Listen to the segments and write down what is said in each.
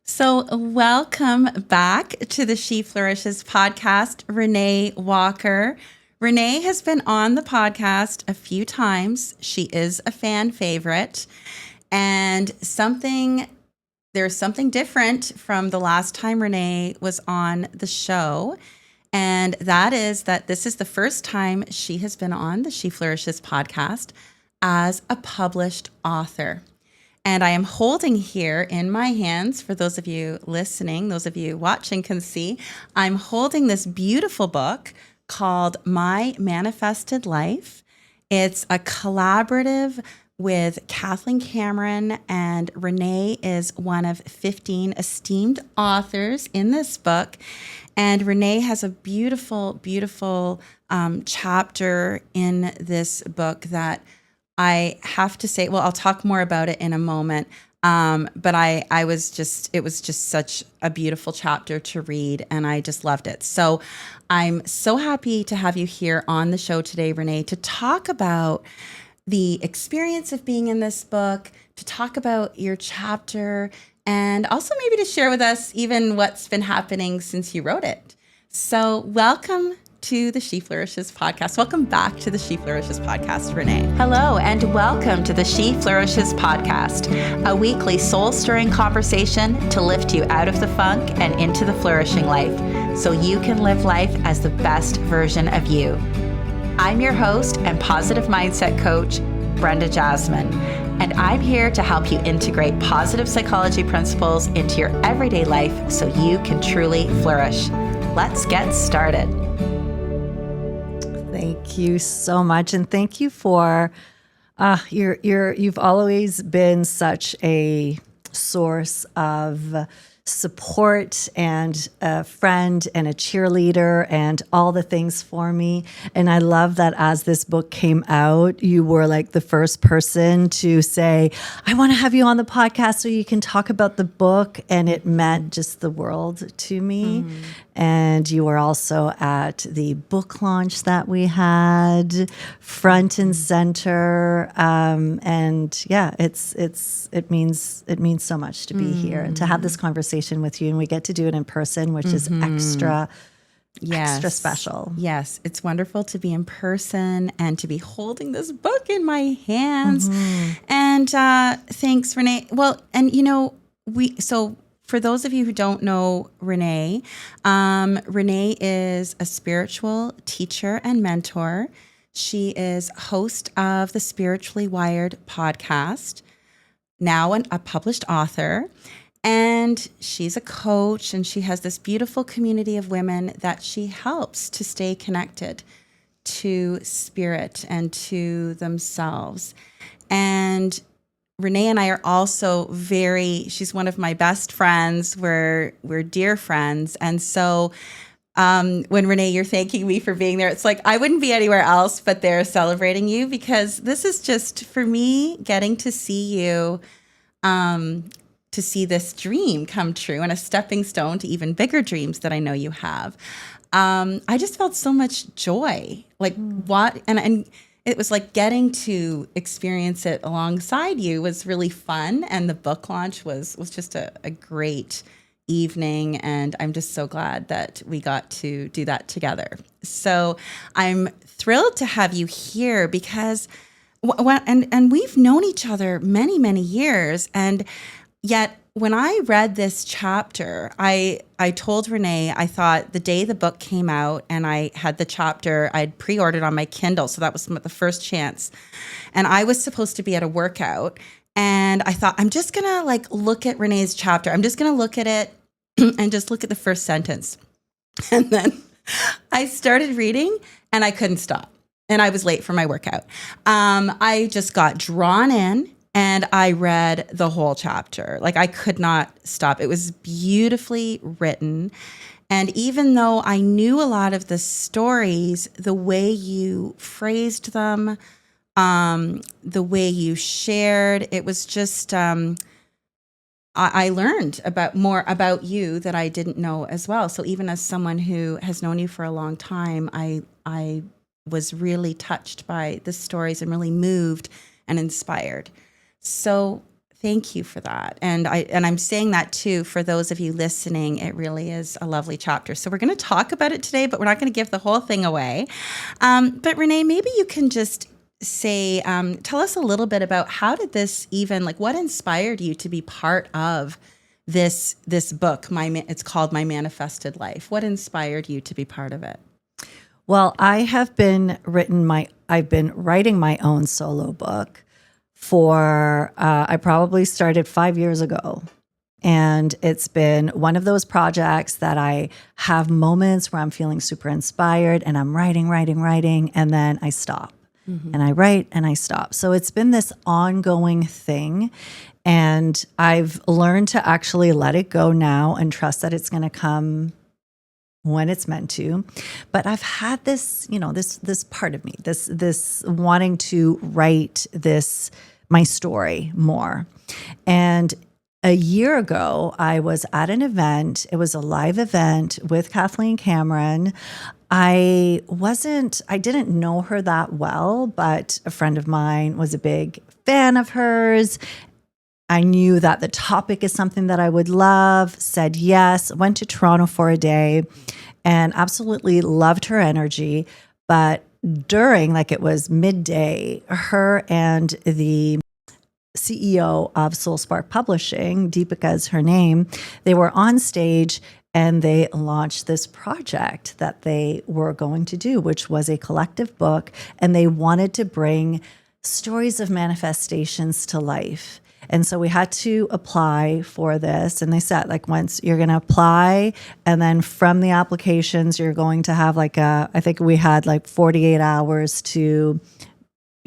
So, welcome back to the She Flourishes podcast, Renée Walker. Renée has been on the podcast a few times. She is a fan favorite, and there's something different from the last time Renée was on the show. And that is that this is the first time she has been on the She Flourishes podcast as a published author. And I am holding here in my hands, for those of you listening, those of you watching can see, I'm holding this beautiful book called My Manifested Life. It's a collaborative with Kathleen Cameron, and Renée is one of 15 esteemed authors in this book. And Renée has a beautiful, beautiful chapter in this book that I have to say, well, I'll talk more about it in a moment. But it was just such a beautiful chapter to read, and I just loved it. So I'm so happy to have you here on the show today, Renée, to talk about the experience of being in this book, to talk about your chapter, and also maybe to share with us even what's been happening since you wrote it. So welcome to the She Flourishes podcast. Welcome back to the She Flourishes podcast, Renée. Hello, and welcome to the She Flourishes podcast, a weekly soul-stirring conversation to lift you out of the funk and into the flourishing life so you can live life as the best version of you. I'm your host and positive mindset coach, Brenda Jasmine, and I'm here to help you integrate positive psychology principles into your everyday life so you can truly flourish. Let's get started. Thank you so much, and thank you for you've always been such a source of support and a friend and a cheerleader and all the things for me. And I love that as this book came out, you were like the first person to say, I want to have you on the podcast so you can talk about the book. And it meant just the world to me. Mm. And you were also at the book launch that we had, front and center. And yeah, it means so much to be here and to have this conversation with you, and we get to do it in person, which is extra special. Yes, it's wonderful to be in person and to be holding this book in my hands. And thanks, Renée. Well, and for those of you who don't know Renée, Renée is a spiritual teacher and mentor. She is host of the Spiritually Wired podcast, now a published author. And she's a coach, and she has this beautiful community of women that she helps to stay connected to spirit and to themselves. And Renée and I are also she's one of my best friends. We're dear friends. And so when Renée, you're thanking me for being there, it's like I wouldn't be anywhere else but there celebrating you, because this is just, for me, getting to see you, to see this dream come true and a stepping stone to even bigger dreams that I know you have. I just felt so much joy, and it was like getting to experience it alongside you was really fun. And the book launch was just a great evening. And I'm just so glad that we got to do that together. So I'm thrilled to have you here because, and we've known each other many, many years. And yet, when I read this chapter, I told Renée, I thought the day the book came out and I had the chapter, I'd pre-ordered on my Kindle. So that was the first chance. And I was supposed to be at a workout. And I thought, I'm just going to look at Renée's chapter. I'm just going to look at it and just look at the first sentence. And then I started reading and I couldn't stop. And I was late for my workout. I just got drawn in. And I read the whole chapter. I could not stop. It was beautifully written. And even though I knew a lot of the stories, the way you phrased them, the way you shared, it was just, I learned more about you that I didn't know as well. So even as someone who has known you for a long time, I was really touched by the stories and really moved and inspired. So Thank you for that. And I'm saying that too for those of you listening. It really is a lovely chapter. So we're going to talk about it today, but we're not going to give the whole thing away. But Renee, maybe you can just say, tell us a little bit about how did this even, like, what inspired you to be part of this book? It's called My Manifested Life. What inspired you to be part of it? Well, I've been writing my own solo book for, I probably started 5 years ago. And it's been one of those projects that I have moments where I'm feeling super inspired and I'm writing, and then I stop. And I write and I stop. So it's been this ongoing thing. And I've learned to actually let it go now and trust that it's going to come when it's meant to. But I've had this, this part of me, this wanting to write my story more. And a year ago, I was at an event. It was a live event with Kathleen Cameron. I didn't know her that well, but a friend of mine was a big fan of hers. I knew that the topic is something that I would love, said yes, went to Toronto for a day, and absolutely loved her energy. But during, it was midday, her and the CEO of Soul Spark Publishing, Deepika is her name, they were on stage and they launched this project that they were going to do, which was a collective book. And they wanted to bring stories of manifestations to life. And so we had to apply for this. And they said, once you're going to apply, and then from the applications, you're going to have I think we had 48 hours to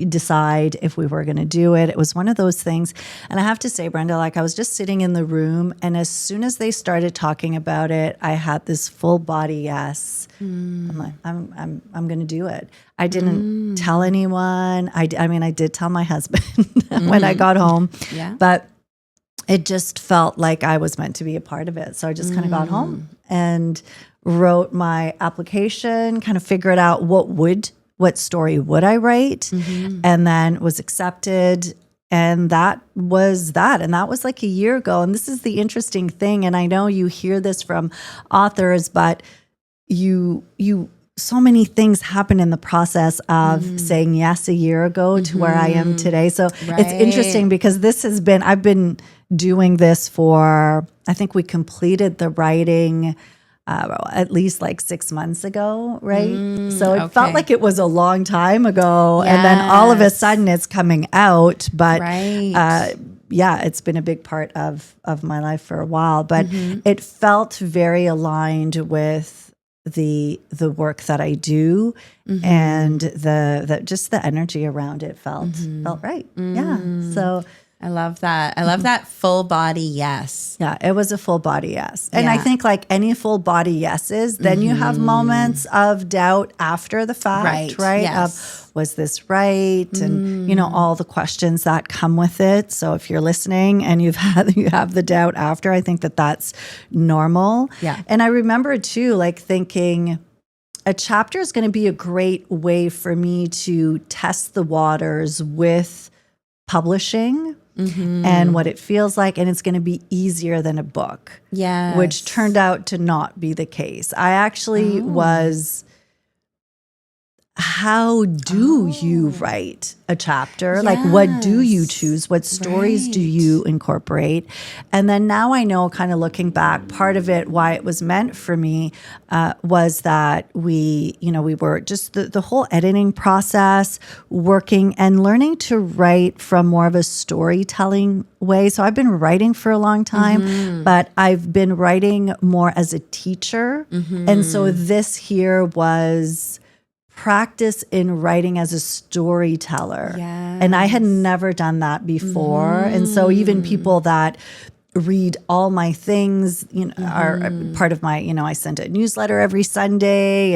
decide if we were going to do it. It was one of those things. And I have to say, Brenda, I was just sitting in the room, and as soon as they started talking about it, I had this full body yes. I'm like, I'm going to do it. I didn't tell anyone. I did tell my husband when I got home, but it just felt like I was meant to be a part of it. So I just kind of got home and wrote my application, kind of figured out what story would I write, and then was accepted. And that was that. And that was a year ago. And this is the interesting thing. And I know you hear this from authors, but so many things happen in the process of saying yes a year ago to where I am today. So it's interesting because I've been doing this for, I think we completed the writing at least 6 months ago, right? So it felt like it was a long time ago. Yes. And then all of a sudden it's coming out. But it's been a big part of my life for a while. But it felt very aligned with the work that I do, and the energy around it felt right. Yeah. So I love that. I love that full body yes. Yeah, it was a full body yes. And I think any full body yeses, then you have moments of doubt after the fact, right? Yes. Of, was this right? And, all the questions that come with it. So if you're listening and you have the doubt after, I think that's normal. Yeah. And I remember too, thinking, a chapter is going to be a great way for me to test the waters with publishing and what it feels like, and it's going to be easier than a book. Yes. Which turned out to not be the case. I actually was, how do you write a chapter? Yes. What do you choose? What stories do you incorporate? And then now I know, kind of looking back, part of it, why it was meant for me, was that we were just the whole editing process, working and learning to write from more of a storytelling way. So I've been writing for a long time, but I've been writing more as a teacher. And so this here was practice in writing as a storyteller. Yes. And I had never done that before. And so even people that read all my things, are part of my, I send a newsletter every Sunday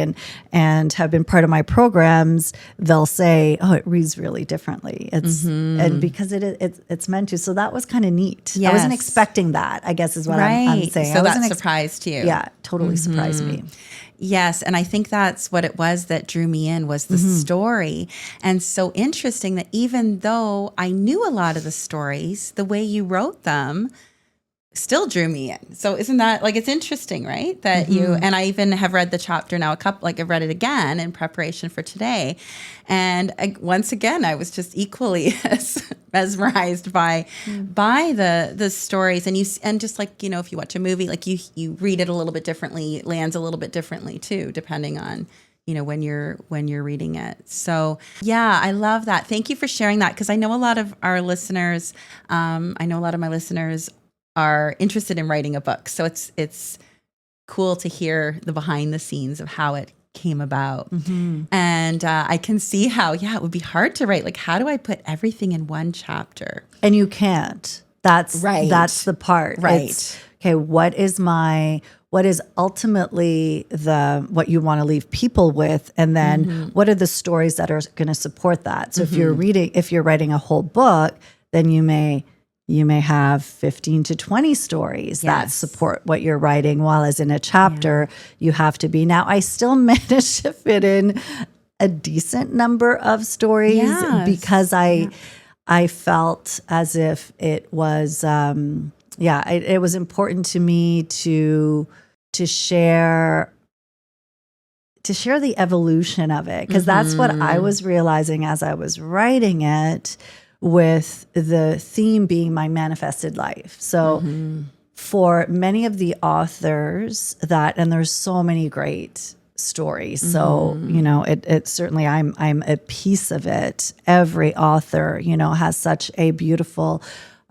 and have been part of my programs, they'll say, oh, it reads really differently. It's, and because it's meant to. So that was kind of neat. Yes. I wasn't expecting that, I guess is what I'm saying. So I that wasn't surprised you. Yeah, totally surprised me. Yes. And I think that's what it was that drew me in was the story. And so interesting that even though I knew a lot of the stories, the way you wrote them still drew me in. So isn't that like, it's interesting, right? That you, and I even have read the chapter now I've read it again in preparation for today. And once again, I was just equally as mesmerized by the stories. And just like, if you watch a movie, like you read it a little bit differently, it lands a little bit differently too, depending on, when you're reading it. So yeah, I love that. Thank you for sharing that. Cause I know a lot of our listeners, my listeners are interested in writing a book. So it's cool to hear the behind the scenes of how it came about. And I can see how, it would be hard to write. Like, how do I put everything in one chapter? And you can't. That's right. That's the part. Right. It's, okay, what is ultimately what you want to leave people with? And then what are the stories that are going to support that? So if you're writing a whole book, then you may have 15 to 20 stories that support what you're writing, while as in a chapter, you have to be. Now, I still managed to fit in a decent number of stories because I felt as if it was, it was important to me to share the evolution of it, because that's what I was realizing as I was writing it, with the theme being my manifested life. So for many of the authors and there's so many great stories. So, it certainly, I'm a piece of it. Every author, has such a beautiful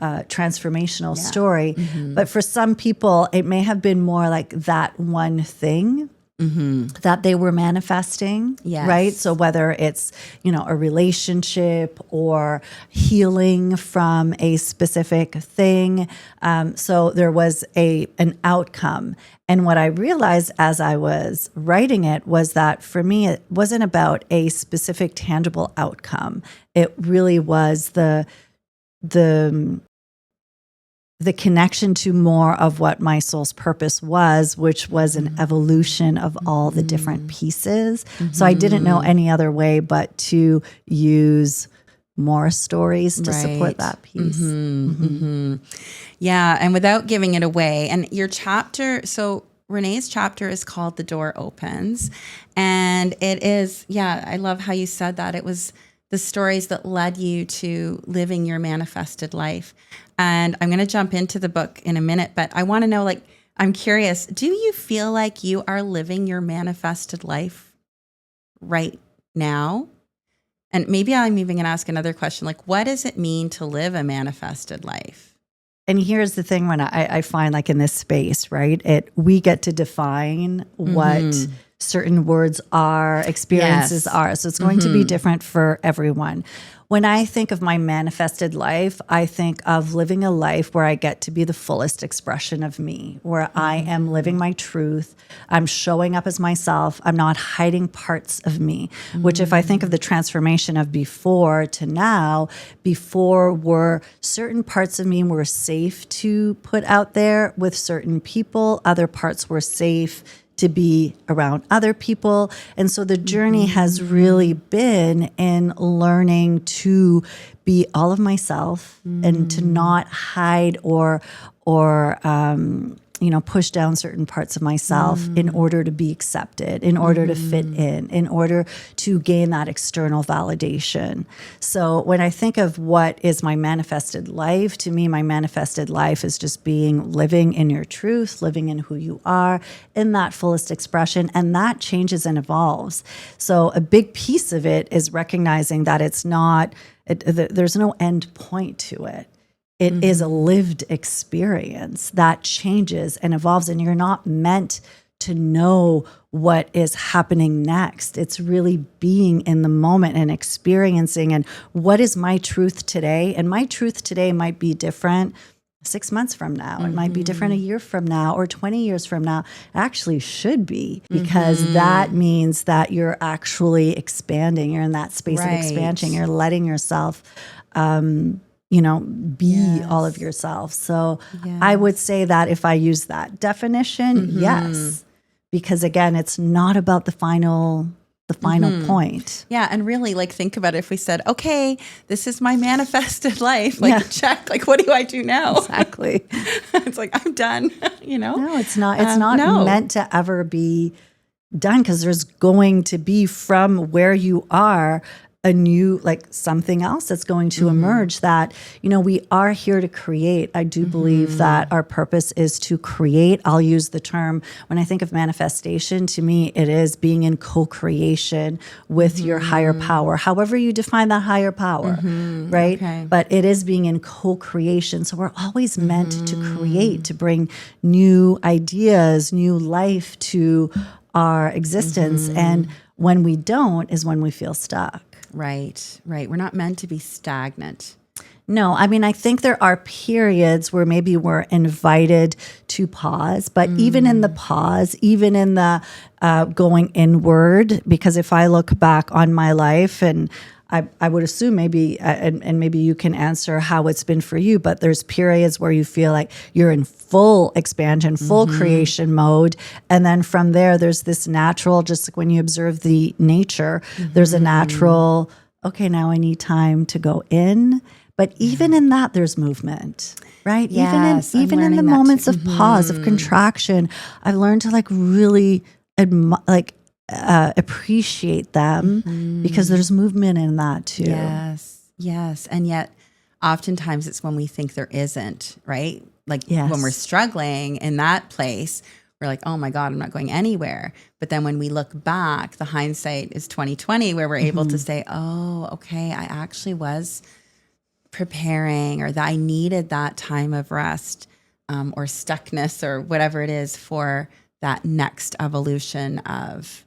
transformational story. But for some people, it may have been more like that one thing that they were manifesting, right? So whether it's, a relationship or healing from a specific thing. So there was an outcome. And what I realized as I was writing it was that for me, it wasn't about a specific tangible outcome. It really was the connection to more of what my soul's purpose was, which was an evolution of all the different pieces. So I didn't know any other way but to use more stories to support that piece. Yeah, and without giving it away. And your chapter, so Renee's chapter is called The Door Opens. And it is, I love how you said that. It was the stories that led you to living your manifested life. And I'm going to jump into the book in a minute, but I want to know, I'm curious, do you feel like you are living your manifested life right now? And maybe I'm even going to ask another question, what does it mean to live a manifested life? And here's the thing, when I find in this space, right, we get to define what certain words are, experiences are. So it's going to be different for everyone. When I think of my manifested life, I think of living a life where I get to be the fullest expression of me, where I am living my truth. I'm showing up as myself. I'm not hiding parts of me, which if I think of the transformation of before to now, before were certain parts of me were safe to put out there with certain people. Other parts were safe to be around other people. And so the journey has really been in learning to be all of myself and to not hide or push down certain parts of myself in order to be accepted, in order to fit in order to gain that external validation. So when I think of what is my manifested life, to me, my manifested life is just living in your truth, living in who you are, in that fullest expression, and that changes and evolves. So a big piece of it is recognizing that there's no end point to it. It is a lived experience that changes and evolves, and you're not meant to know what is happening next. It's really being in the moment and experiencing, and what is my truth today? And my truth today might be different 6 months from now. It might be different a year from now or 20 years from now. It actually should be, because that means that you're actually expanding. You're in that space of expansion. You're letting yourself, be all of yourself. So I would say that if I use that definition, yes, because again, it's not about the final point. Yeah. And really, like, think about it. If we said, okay, this is my manifested life, like, check, like, what do I do now? Exactly. It's like, I'm done, No, it's not. It's not meant to ever be done, because there's going to be, from where you are, a new, like, something else that's going to emerge that, we are here to create. I do believe that our purpose is to create. I'll use the term, when I think of manifestation, to me, it is being in co-creation with your higher power, however you define that higher power, right? Okay. But it is being in co-creation. So we're always meant to create, to bring new ideas, new life to our existence. And when we don't is when we feel stuck. Right. We're not meant to be stagnant. No, I mean, I think there are periods where maybe we're invited to pause, but even in the pause, even in the going inward, because if I look back on my life, and I would assume maybe, and maybe you can answer how it's been for you, but there's periods where you feel like you're in full expansion, full creation mode. And then from there, there's this natural, just like when you observe the nature, there's a natural, okay, now I need time to go in. But even in that, there's movement, right? Yes, even in the moments of pause, of contraction, I've learned to like really appreciate them, because there's movement in that too. Yes. And yet oftentimes it's when we think there isn't, right? Like when we're struggling in that place, we're like, oh my God, I'm not going anywhere. But then when we look back, the hindsight is 2020, where we're able to say, oh, okay, I actually was preparing, or that I needed that time of rest, or stuckness, or whatever it is, for that next evolution of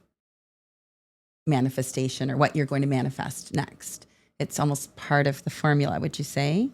manifestation, or what you're going to manifest next. It's almost part of the formula, would you say?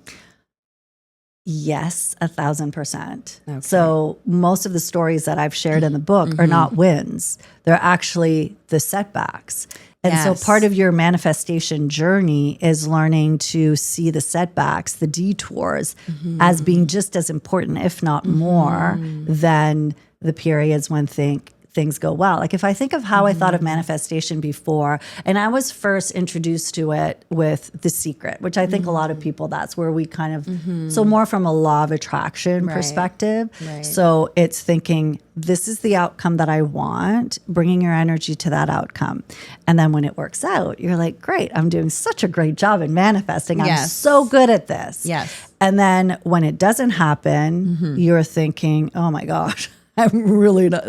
Yes, 1,000%. Okay. So most of the stories that I've shared in the book are not wins. They're actually the setbacks. And so part of your manifestation journey is learning to see the setbacks, the detours, as being just as important, if not more, than the periods when things go well. Like if I think of how I thought of manifestation before, and I was first introduced to it with The Secret, which I think a lot of people, that's where we kind of, so more from a law of attraction perspective. Right. So it's thinking, this is the outcome that I want, bringing your energy to that outcome. And then when it works out, you're like, great, I'm doing such a great job in manifesting. I'm so good at this. Yes. And then when it doesn't happen, you're thinking, oh my gosh, I'm really not,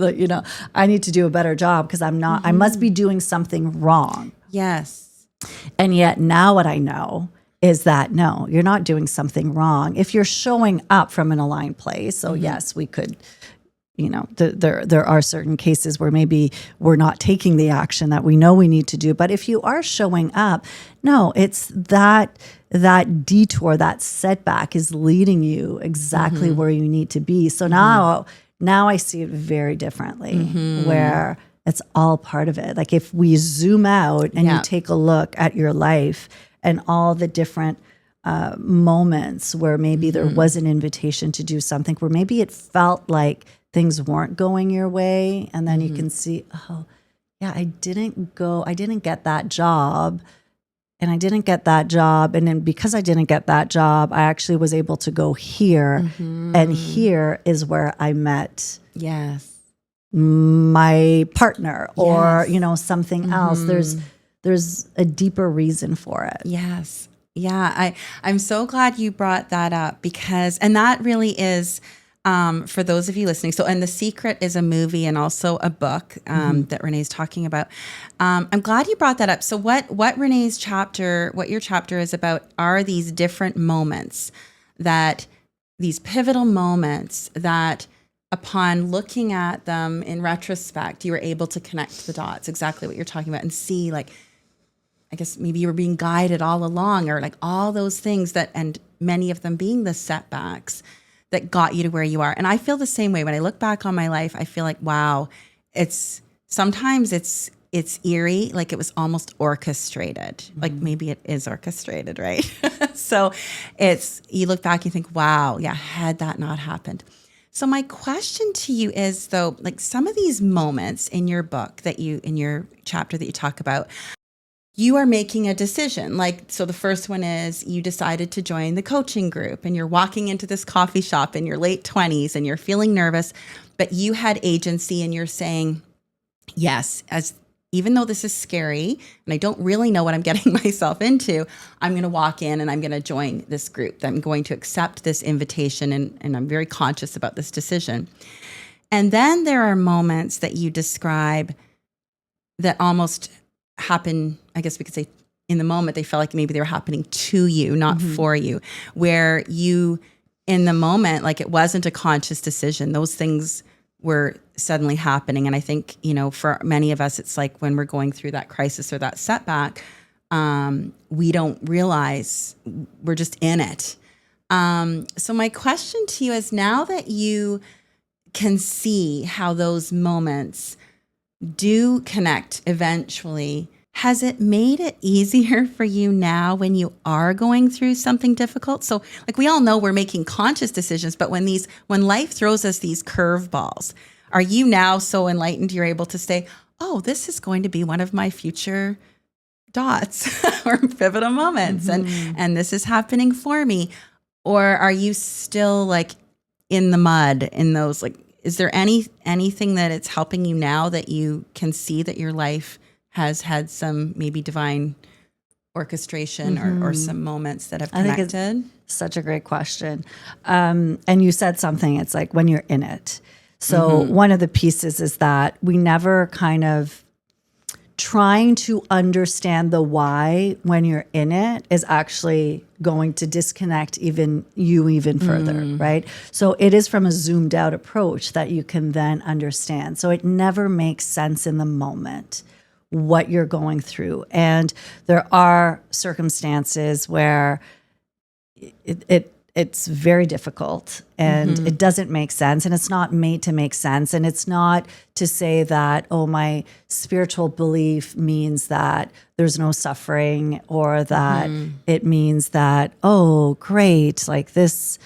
I need to do a better job, because I'm not, I must be doing something wrong. Yes. And yet now what I know is that, no, you're not doing something wrong. If you're showing up from an aligned place, so yes, we could, there are certain cases where maybe we're not taking the action that we know we need to do. But if you are showing up, no, it's that detour, that setback is leading you exactly where you need to be. So now I see it very differently, where it's all part of it. Like if we zoom out and you take a look at your life and all the different moments where maybe there was an invitation to do something, where maybe it felt like things weren't going your way. And then you can see, oh, yeah, I didn't get that job. And I didn't get that job. And then because I didn't get that job, I actually was able to go here. And here is where I met my partner, or, something else. There's a deeper reason for it. Yes. Yeah. I'm so glad you brought that up, because, and that really is, for those of you listening. So, and The Secret is a movie and also a book that Renee's talking about. I'm glad you brought that up. So what Renee's chapter, what your chapter is about, are these different moments, these pivotal moments that upon looking at them in retrospect, you were able to connect the dots, exactly what you're talking about, and see, like, I guess maybe you were being guided all along, or like all those things and many of them being the setbacks, that got you to where you are. And I feel the same way when I look back on my life. I feel like, wow, sometimes it's eerie, like it was almost orchestrated. Like maybe it is orchestrated, right? So you look back, you think, wow, yeah, had that not happened. So my question to you is, though, like some of these moments in your book in your chapter that you talk about, you are making a decision. Like, so the first one is you decided to join the coaching group and you're walking into this coffee shop in your late 20s and you're feeling nervous, but you had agency and you're saying, yes, even though this is scary and I don't really know what I'm getting myself into, I'm going to walk in and I'm going to join this group. I'm going to accept this invitation and I'm very conscious about this decision. And then there are moments that you describe that almost happen, I guess we could say in the moment, they felt like maybe they were happening to you, not for you, where you, in the moment, like it wasn't a conscious decision. Those things were suddenly happening. And I think, for many of us, it's like when we're going through that crisis or that setback, we don't realize we're just in it. So my question to you is, now that you can see how those moments do connect eventually, has it made it easier for you now when you are going through something difficult? So like we all know we're making conscious decisions, but when life throws us these curveballs, are you now so enlightened you're able to say, oh, this is going to be one of my future dots or pivotal moments and this is happening for me? Or are you still like in the mud in those, like, is there anything that it's helping you now that you can see that your life has had some maybe divine orchestration or some moments that have connected? I think it's such a great question. And you said something, it's like when you're in it. So one of the pieces is that we never kind of trying to understand the why when you're in it is actually going to disconnect even further, right? So it is from a zoomed out approach that you can then understand. So it never makes sense in the moment what you're going through. And there are circumstances where it's very difficult and it doesn't make sense and it's not made to make sense. And it's not to say that, oh, my spiritual belief means that there's no suffering or that it means that, oh, great, like this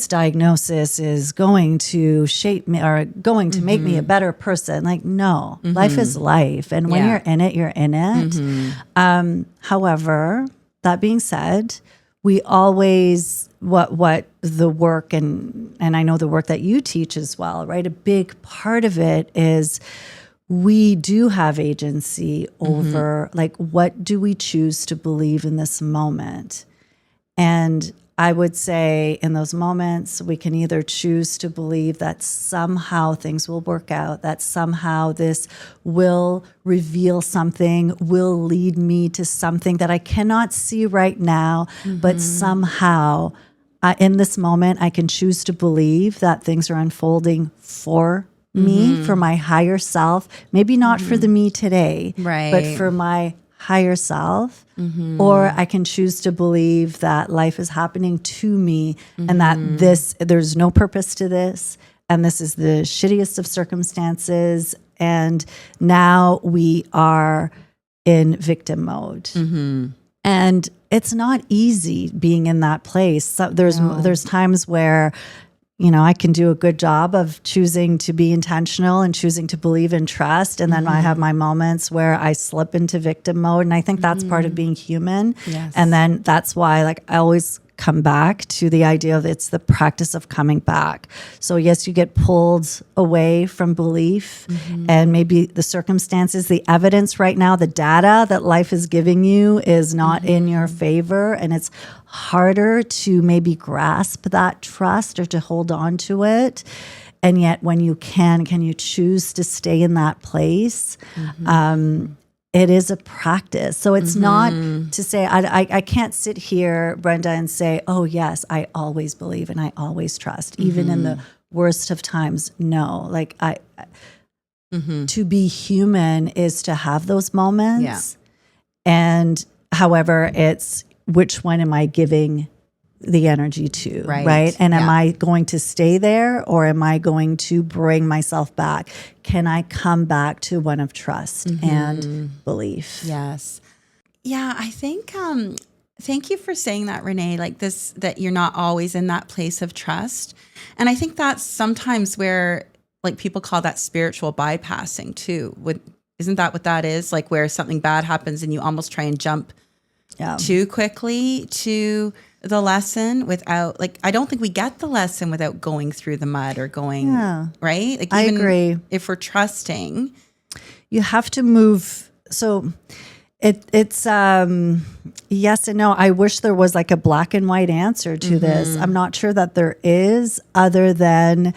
diagnosis is going to shape me or going to make me a better person. Like, no, life is life. And when you're in it, you're in it. However, that being said, we always, what the work, and I know the work that you teach as well, right? A big part of it is we do have agency over like, what do we choose to believe in this moment? And I would say in those moments, we can either choose to believe that somehow things will work out, that somehow this will reveal something, will lead me to something that I cannot see right now, but somehow in this moment, I can choose to believe that things are unfolding for me, for my higher self, maybe not for the me today, right, but for my higher self. Or I can choose to believe that life is happening to me and that there's no purpose to this. And this is the shittiest of circumstances. And now we are in victim mode. And it's not easy being in that place. So there's times where, I can do a good job of choosing to be intentional and choosing to believe and trust. And then I have my moments where I slip into victim mode. And I think that's part of being human. Yes. And then that's why, like, I always come back to the idea of it's the practice of coming back. So yes, you get pulled away from belief and maybe the circumstances, the evidence right now, the data that life is giving you is not in your favor. And it's harder to maybe grasp that trust or to hold on to it. And yet when you can you choose to stay in that place? It is a practice. So it's not to say, I can't sit here, Brenda, and say, oh, yes, I always believe and I always trust, even in the worst of times. No, like to be human is to have those moments. And however, it's which one am I giving the energy to, Right. right? And am Yeah. I going to stay there, or am I going to bring myself back? Can I come back to one of trust and belief? Yes. Yeah, I think thank you for saying that, Renee, like this, that you're not always in that place of trust. And I think that's sometimes where like people call that spiritual bypassing too. Isn't that what that is? Like where something bad happens and you almost try and jump too quickly to the lesson without, like, I don't think we get the lesson without going through the mud or going, right? Like, I even agree. if we're trusting. You have to move. So it's yes and no. I wish there was like a black and white answer to this. I'm not sure that there is, other than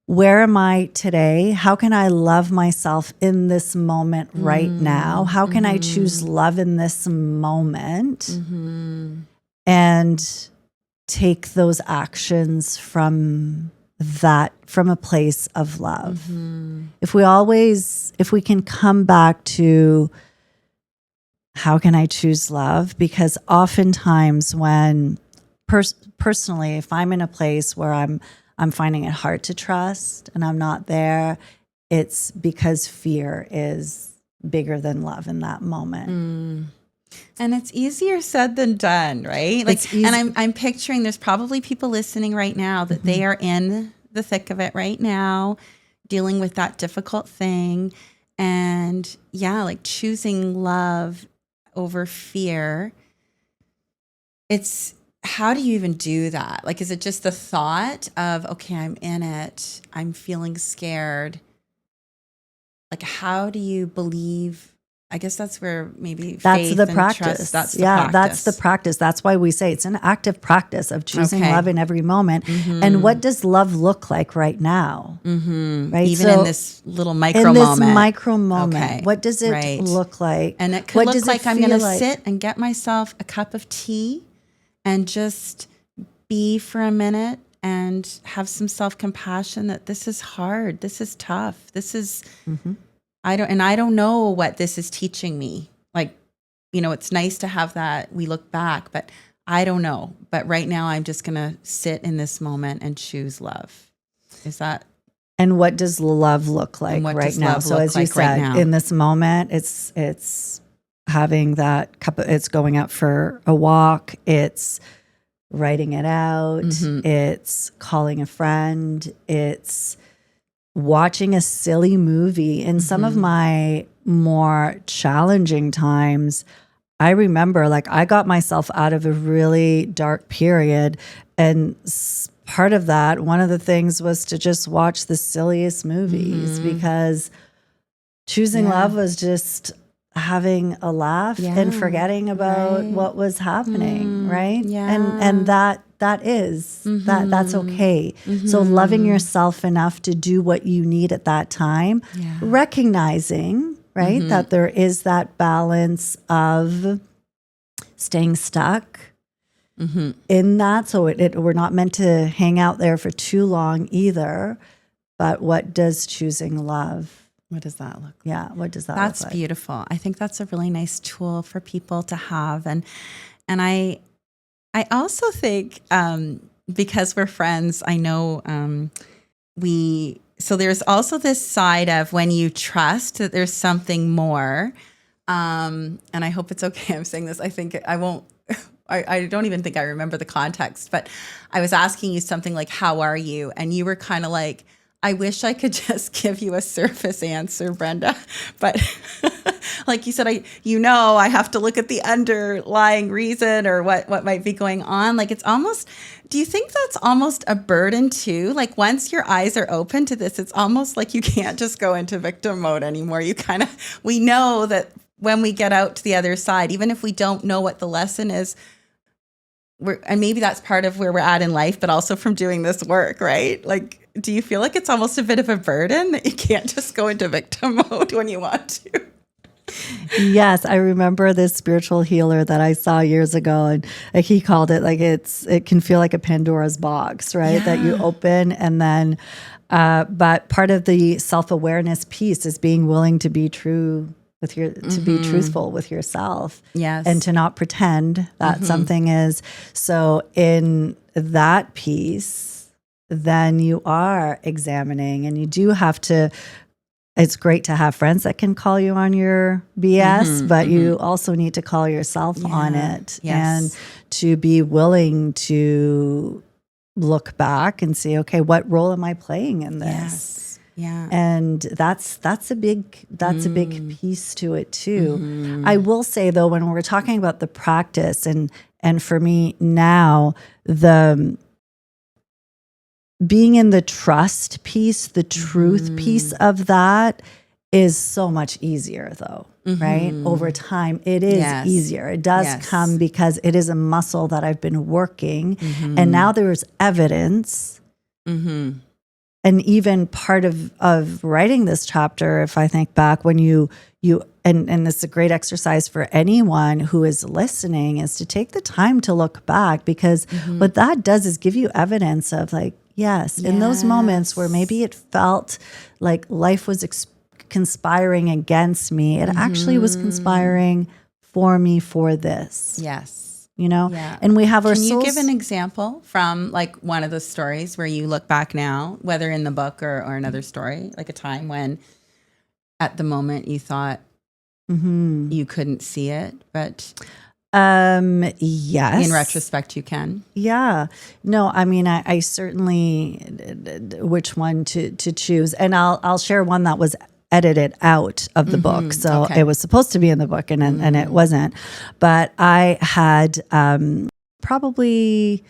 where am I today? How can I love myself in this moment right now? How can I choose love in this moment and take those actions from a place of love? If we can come back to how can I choose love? Because oftentimes when personally, if I'm in a place where I'm finding it hard to trust and I'm not there, it's because fear is bigger than love in that moment. And it's easier said than done, right? Like, and I'm picturing there's probably people listening right now that they are in the thick of it right now, dealing with that difficult thing. And yeah, like choosing love over fear. It's, how do you even do that? Like, is it just the thought of, okay, I'm in it, I'm feeling scared? Like, how do you believe? I guess that's where maybe faith the and practice. trust, that's the practice. That's the practice. That's why we say it's an active practice of choosing love in every moment. And what does love look like right now? Right? Even in this little micro moment. Okay. What does it look like? And it could look like I'm going to sit and get myself a cup of tea and just be for a minute and have some self-compassion that this is hard. This is tough. This is, I don't know what this is teaching me. Like, it's nice to have that. We look back, but I don't know. But right now I'm just going to sit in this moment and choose love. Is that? And what does love look like right now? So as you said, in this moment, it's having that cup of, it's going out for a walk, it's writing it out, it's calling a friend, it's watching a silly movie. In some of my more challenging times, I remember like I got myself out of a really dark period, and part of that, one of the things was to just watch the silliest movies, because choosing love was just having a laugh and forgetting about what was happening, right? And that's okay. So loving yourself enough to do what you need at that time, recognizing, right, that there is that balance of staying stuck in that. So we're not meant to hang out there for too long either. But what does choosing love? What does that look like? Yeah, what does that look like? That's beautiful. I think that's a really nice tool for people to have. And I also think, because we're friends, I know so there's also this side of when you trust that there's something more. And I hope it's okay I'm saying this. I think I won't, I don't even think I remember the context, but I was asking you something like, how are you? And you were kind of like, I wish I could just give you a surface answer, Brenda. But like you said, I have to look at the underlying reason or what might be going on. Like it's almost, do you think that's almost a burden too? Like once your eyes are open to this, it's almost like you can't just go into victim mode anymore. We know that when we get out to the other side, even if we don't know what the lesson is, and maybe that's part of where we're at in life, but also from doing this work, right? Like, do you feel like it's almost a bit of a burden that you can't just go into victim mode when you want to? Yes, I remember this spiritual healer that I saw years ago, and like he called it like it can feel like a Pandora's box, right? Yeah. That you open and then, but part of the self-awareness piece is being willing to be true with to be truthful with yourself. Yes. And to not pretend that something is. So in that piece, then you are examining, and you do have to, it's great to have friends that can call you on your BS, but you also need to call yourself on it, and to be willing to look back and say, okay, what role am I playing in this? Yes. Yeah. And that's a big piece to it too. I will say though, when we're talking about the practice, and for me now, the being in the trust piece, the truth piece of that is so much easier though, right? Over time, it is easier. It does come because it is a muscle that I've been working, and now there's evidence. And even part of writing this chapter, if I think back, when you and this is a great exercise for anyone who is listening, is to take the time to look back, because what that does is give you evidence of like, yes, in those moments where maybe it felt like life was conspiring against me, it actually was conspiring for me for this. Yes. You know, and we have our Can you souls. give an example from like one of the stories where you look back now, whether in the book or another story, like a time when at the moment you thought you couldn't see it, but yes, in retrospect you can? Yeah. No, I mean, I certainly, which one to choose. And I'll share one that was edited out of the book. So it was supposed to be in the book, and it wasn't. But I had probably,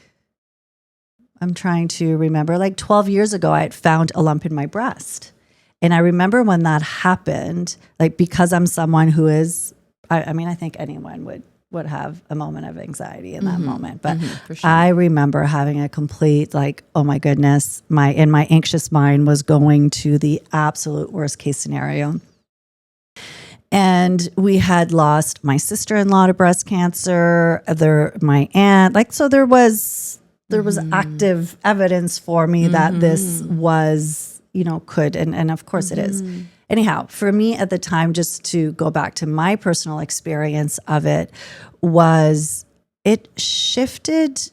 I'm trying to remember, like 12 years ago, I had found a lump in my breast. And I remember when that happened, like, because I'm someone who is, I mean, I think anyone would have a moment of anxiety in that moment. But for sure. I remember having a complete, like, oh my goodness, my anxious mind was going to the absolute worst case scenario. And we had lost my sister-in-law to breast cancer, my aunt, like, so there was active evidence for me that this was, could, and of course it is. Anyhow, for me at the time, just to go back to my personal experience of it, it shifted.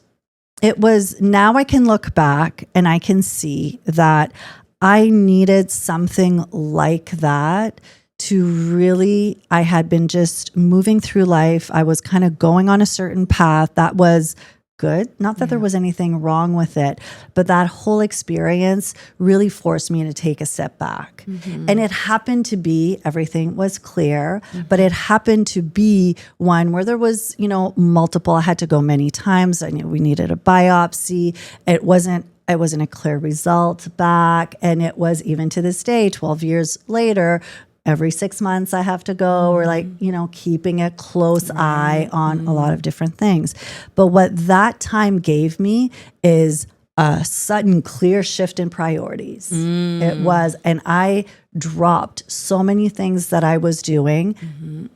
It was, now I can look back and I can see that I needed something like that to really, I had been just moving through life. I was kind of going on a certain path that was good. Not that there was anything wrong with it, but that whole experience really forced me to take a step back. And it happened to be, everything was clear, but it happened to be one where there was, multiple, I had to go many times. I knew we needed a biopsy. It wasn't a clear result back. And it was, even to this day, 12 years later, every 6 months I have to go, or like, keeping a close eye on a lot of different things. But what that time gave me is a sudden clear shift in priorities. It was, and I dropped so many things that I was doing.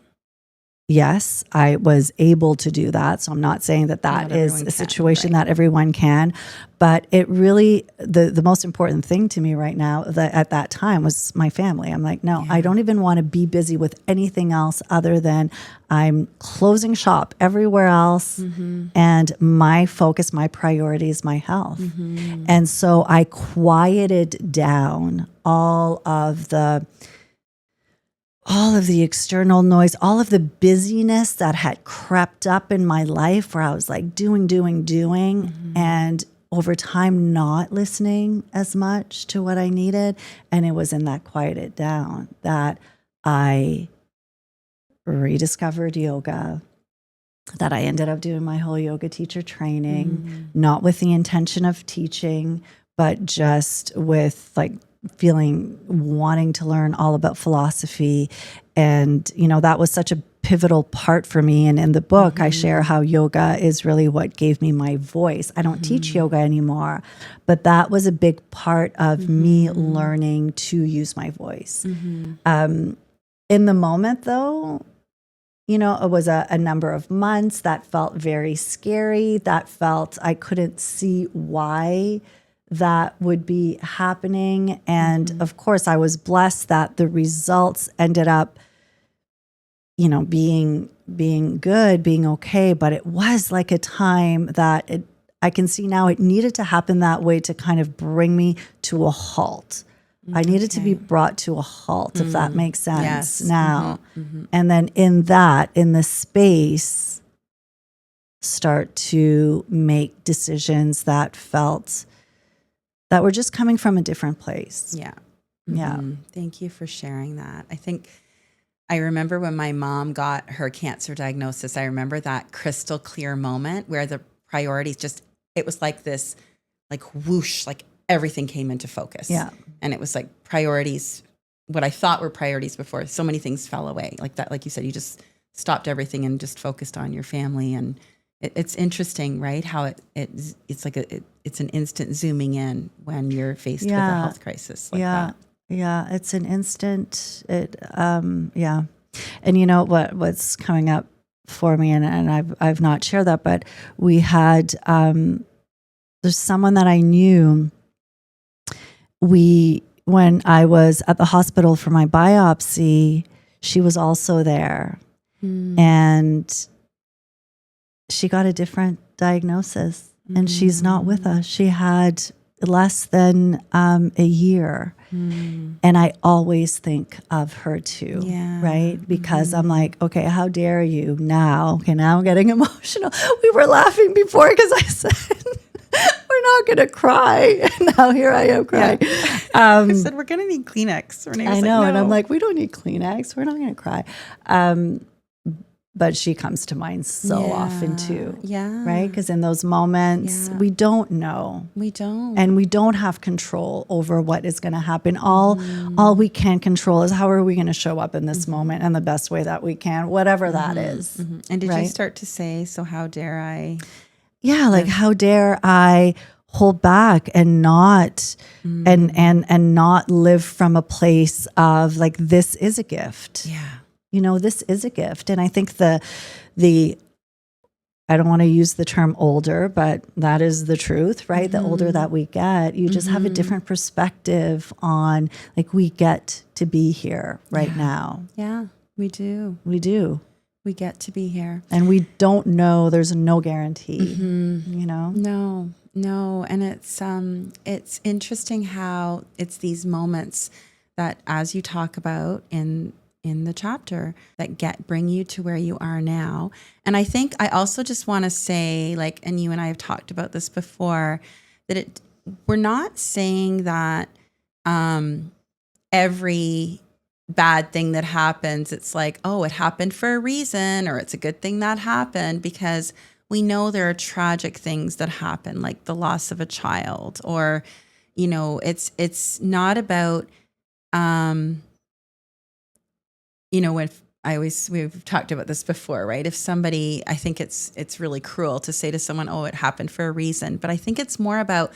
Yes, I was able to do that. So I'm not saying that is a situation that everyone can, but it really, the most important thing to me right now at that time was my family. I'm like, no, I don't even want to be busy with anything else other than I'm closing shop everywhere else. And my focus, my priority is my health. And so I quieted down all of the external noise, all of the busyness that had crept up in my life, where I was like doing, and over time not listening as much to what I needed. And it was in that quieted down that I rediscovered yoga, that I ended up doing my whole yoga teacher training, not with the intention of teaching, but just with like wanting to learn all about philosophy. And, that was such a pivotal part for me. And in the book, I share how yoga is really what gave me my voice. I don't teach yoga anymore, but that was a big part of me learning to use my voice. In the moment though, it was a number of months that felt very scary, that felt I couldn't see why that would be happening. And of course, I was blessed that the results ended up being good, being okay. But it was like a time that I can see now it needed to happen that way to kind of bring me to a halt. I needed to be brought to a halt, if that makes sense now. And then in the space, start to make decisions that were just coming from a different place. Yeah. Yeah. Thank you for sharing that. I remember when my mom got her cancer diagnosis, I remember that crystal clear moment where the priorities it was like this, like whoosh, like everything came into focus. Yeah. And it was like priorities, what I thought were priorities before, so many things fell away. Like that, like you said, you just stopped everything and just focused on your family. And it's interesting, right? How it's like it's an instant zooming in when you're faced with a health crisis like that. Yeah, it's an instant. Yeah, and you know what's coming up for me, and I've not shared that, but we had there's someone that I knew. When I was at the hospital for my biopsy, she was also there, and she got a different diagnosis, and she's not with us. She had less than a year. And I always think of her too, right? Because I'm like, okay, how dare you now? Okay, now I'm getting emotional. We were laughing before because I said, we're not going to cry. And now here I am crying. I said, we're going to need Kleenex. Renee was I know. like, no. And I'm like, we don't need Kleenex. We're not going to cry. But she comes to mind so often too. Yeah. Right? Because in those moments, we don't know. We don't. And we don't have control over what is going to happen. All we can control is how are we going to show up in this moment in the best way that we can, whatever that is. And did you start to say, so how dare I? Yeah, like how dare I hold back and not and not live from a place of like, this is a gift. Yeah. This is a gift. And I think the I don't want to use the term older, but that is the truth, right? The older that we get, you just have a different perspective on like, we get to be here right now. Yeah, we do. We do. We get to be here. And we don't know, there's no guarantee, No. And it's interesting how it's these moments that, as you talk about in the chapter, that bring you to where you are now. And I think I also just want to say, like, and you and I have talked about this before, that we're not saying that every bad thing that happens, it's like, oh, it happened for a reason, or it's a good thing that happened, because we know there are tragic things that happen, like the loss of a child, or, it's not about, we've talked about this before, right? If somebody, I think it's really cruel to say to someone, oh, it happened for a reason. But I think it's more about,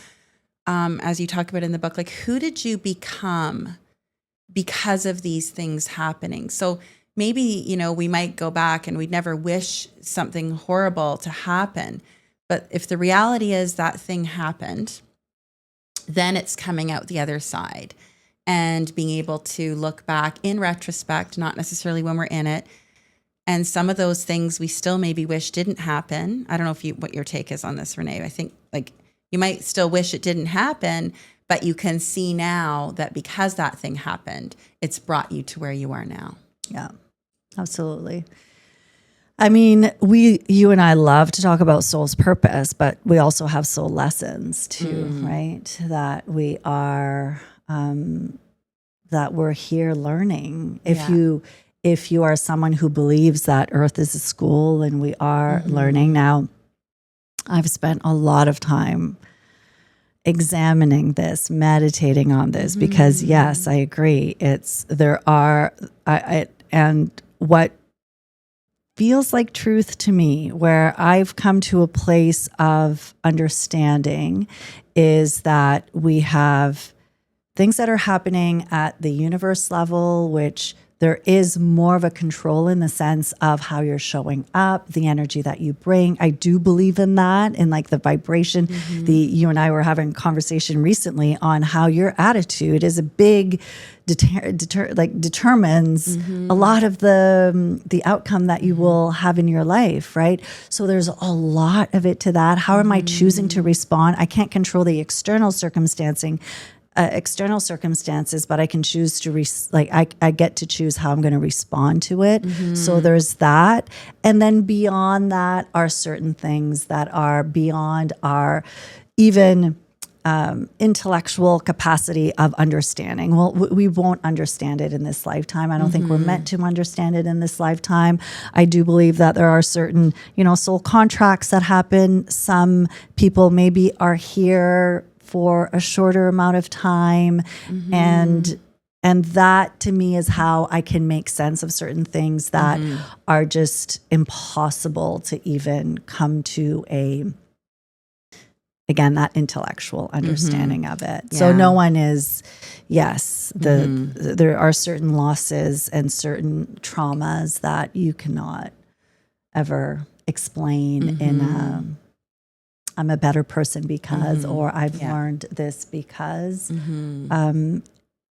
as you talk about in the book, like, who did you become because of these things happening? So maybe, we might go back and we'd never wish something horrible to happen. But if the reality is that thing happened, then it's coming out the other side. And being able to look back in retrospect, not necessarily when we're in it. And some of those things we still maybe wish didn't happen. I don't know what your take is on this, Renee. I think like you might still wish it didn't happen, but you can see now that because that thing happened, it's brought you to where you are now. Yeah, absolutely. I mean, you and I love to talk about soul's purpose, but we also have soul lessons too, right? That we are... that we're here learning. If you are someone who believes that Earth is a school and we are learning now, I've spent a lot of time examining this, meditating on this, because yes, I agree. And what feels like truth to me, where I've come to a place of understanding, is that we have things that are happening at the universe level, which there is more of a control in the sense of how you're showing up, the energy that you bring. I do believe in that, in like the vibration. You and I were having a conversation recently on how your attitude is a big determines a lot of the outcome that you will have in your life, right? So there's a lot of it to that. How am I choosing to respond? I can't control the external circumstances, but I can choose to I get to choose how I'm going to respond to it. So there's that. And then beyond that are certain things that are beyond our even intellectual capacity of understanding. Well, we won't understand it in this lifetime. I don't think we're meant to understand it in this lifetime. I do believe that there are certain, soul contracts that happen. Some people maybe are here for a shorter amount of time. And that to me is how I can make sense of certain things that are just impossible to even come to that intellectual understanding of it. Yeah. So no one is, there are certain losses and certain traumas that you cannot ever explain in I'm a better person because, or I've learned this because. And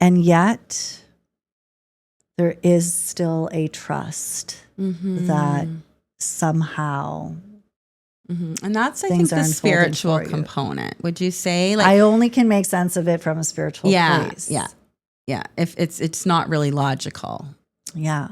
yet there is still a trust that somehow and that's, I think, the spiritual component. Would you say? I only can make sense of it from a spiritual place. Yeah. If it's not really logical. Yeah.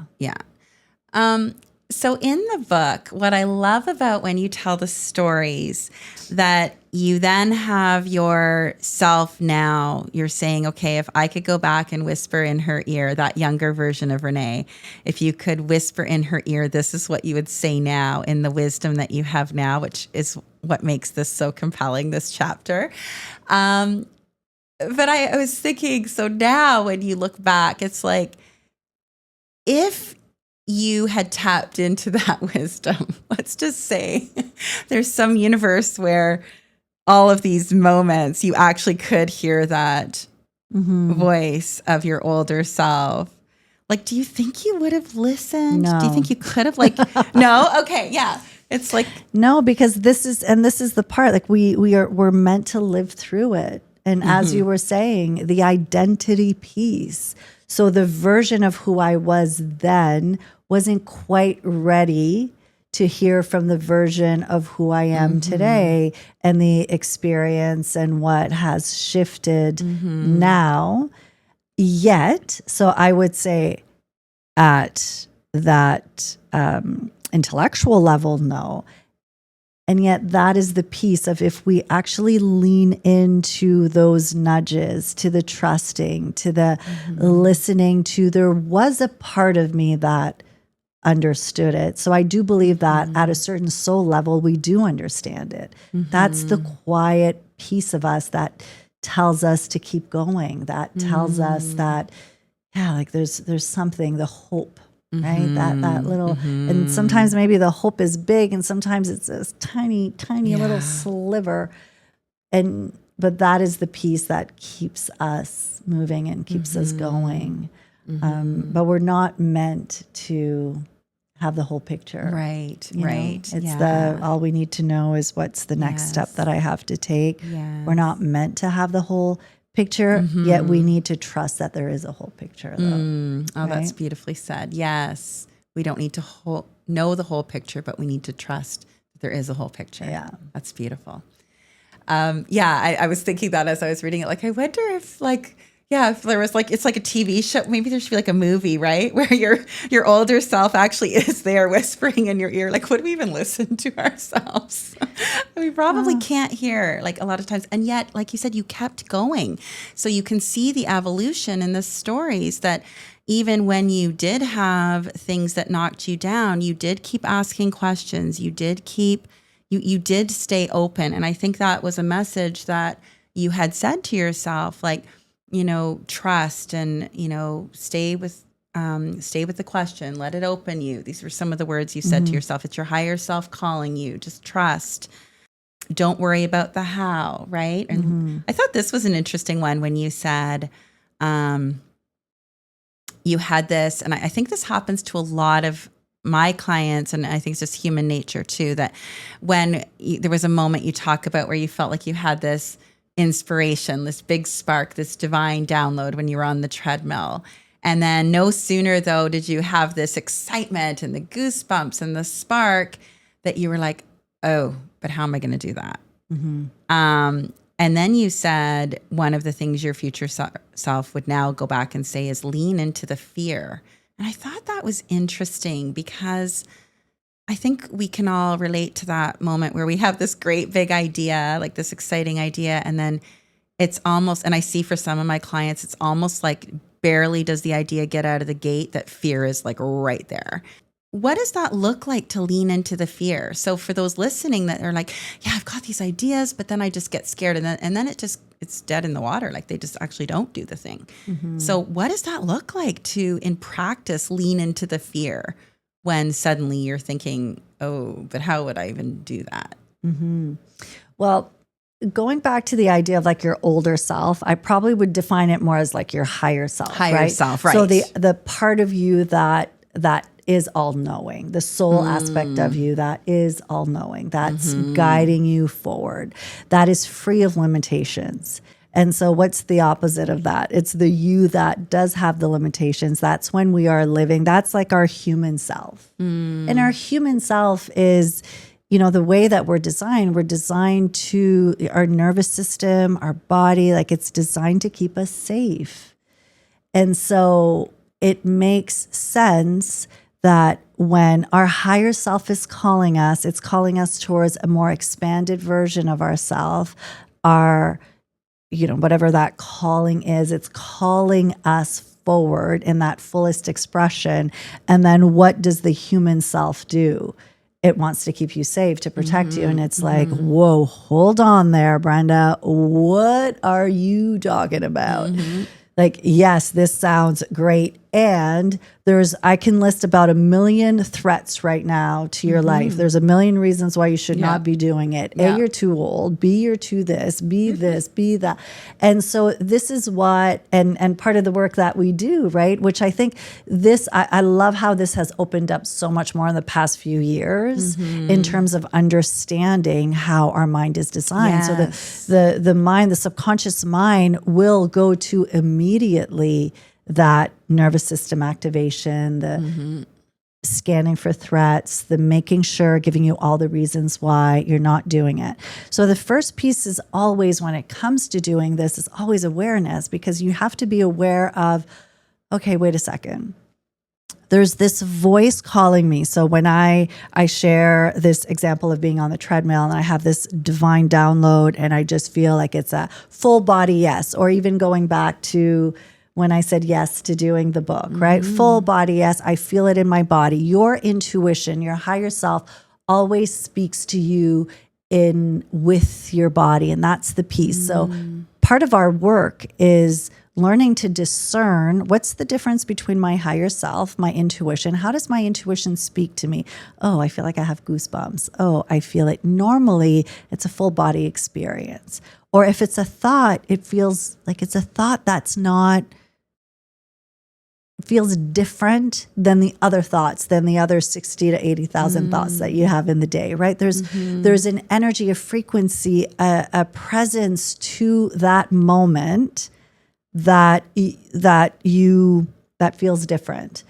So in the book, what I love about when you tell the stories that you then have yourself now, you're saying, okay, if I could go back and whisper in her ear, that younger version of Renee, if you could whisper in her ear, this is what you would say now in the wisdom that you have now, which is what makes this so compelling, this chapter. But I was thinking, so now when you look back, it's like, if you had tapped into that wisdom, let's just say there's some universe where all of these moments you actually could hear that voice of your older self. Like, do you think you would have listened? No. Do you think you could have no? Okay. Yeah. It's like, no, because this is the part, like we're meant to live through it. And as you were saying, the identity piece. So the version of who I was then wasn't quite ready to hear from the version of who I am today and the experience and what has shifted now. Yet, so I would say at that intellectual level, no. And yet that is the piece of if we actually lean into those nudges, to the trusting, to the listening to, there was a part of me that understood it. So I do believe that at a certain soul level, we do understand it. That's the quiet piece of us that tells us to keep going, that tells us that, there's something, the hope, right? That little, and sometimes maybe the hope is big and sometimes it's this tiny little sliver. But that is the piece that keeps us moving and keeps us going. But we're not meant to have the whole picture. Right. It's all we need to know is what's the next step that I have to take. We're not meant to have the whole picture, yet we need to trust that there is a whole picture. Though, right? That's beautifully said. Yes. We don't need to know the whole picture, but we need to trust that there is a whole picture. Yeah. That's beautiful. I was thinking that as I was reading it, I wonder if if there was it's like a TV show, maybe there should be a movie, right? Where your older self actually is there whispering in your ear. Would we even listen to ourselves? We probably can't hear a lot of times. And yet, like you said, you kept going. So you can see the evolution in the stories that even when you did have things that knocked you down, you did keep asking questions. You did you did stay open. And I think that was a message that you had said to yourself, trust and, stay with the question, let it open you. These were some of the words you said to yourself. It's your higher self calling you. Just trust. Don't worry about the how, right? And I thought this was an interesting one when you said, you had this, and I think this happens to a lot of my clients, and I think it's just human nature too, that when there was a moment you talk about where you felt like you had this inspiration, this big spark, this divine download when you were on the treadmill. And then no sooner though did you have this excitement and the goosebumps and the spark that you were like, oh, but how am I going to do that? And then you said one of the things your future self would now go back and say is lean into the fear. And I thought that was interesting because I think we can all relate to that moment where we have this great big idea, like this exciting idea. And then it's almost, and I see for some of my clients, it's almost like barely does the idea get out of the gate that fear is like right there. What does that look like to lean into the fear? So for those listening that are like, yeah, I've got these ideas, but then I just get scared. And then it's dead in the water. Like they just actually don't do the thing. So what does that look like to, in practice, lean into the fear when suddenly you're thinking, oh, but how would I even do that? Well, going back to the idea of like your older self, I probably would define it more as like your higher self. Self, right. So the part of you that is all-knowing, the soul aspect of you that is all-knowing, that's guiding you forward, that is free of limitations. And so what's the opposite of that? It's the you that does have the limitations. That's when we are living. That's like our human self. And our human self is, the way that we're designed to our nervous system, our body, like it's designed to keep us safe. And so it makes sense that when our higher self is calling us, it's calling us towards a more expanded version of ourself, whatever that calling is, it's calling us forward in that fullest expression. And then what does the human self do? It wants to keep you safe, to protect you. And it's like, whoa, hold on there, Brenda. What are you talking about? Like, yes, this sounds great. And I can list about 1 million threats right now to your life. There's 1 million reasons why you should not be doing it. A, you're too old. B, you're too this. B, this. B, that. And so this is what, and part of the work that we do, right? Which I think I love how this has opened up so much more in the past few years in terms of understanding how our mind is designed. Yes. So the mind, the subconscious mind will go to immediately that nervous system activation, the scanning for threats, the making sure, giving you all the reasons why you're not doing it. So the first piece is always, when it comes to doing this, is always awareness, because you have to be aware of, okay, wait a second. There's this voice calling me. So when I share this example of being on the treadmill and I have this divine download and I just feel like it's a full body yes, or even going back to when I said yes to doing the book, right? Full body yes, I feel it in my body. Your intuition, your higher self always speaks to you with your body, and that's the piece. So part of our work is learning to discern what's the difference between my higher self, my intuition. How does my intuition speak to me? Oh, I feel like I have goosebumps. Oh, I feel it. Normally, it's a full body experience. Or if it's a thought, it feels like it's a thought that's not, feels different than the other thoughts, than the other 60 to 80,000 thoughts that you have in the day, right? There's an energy, a frequency, a presence to that moment that feels different.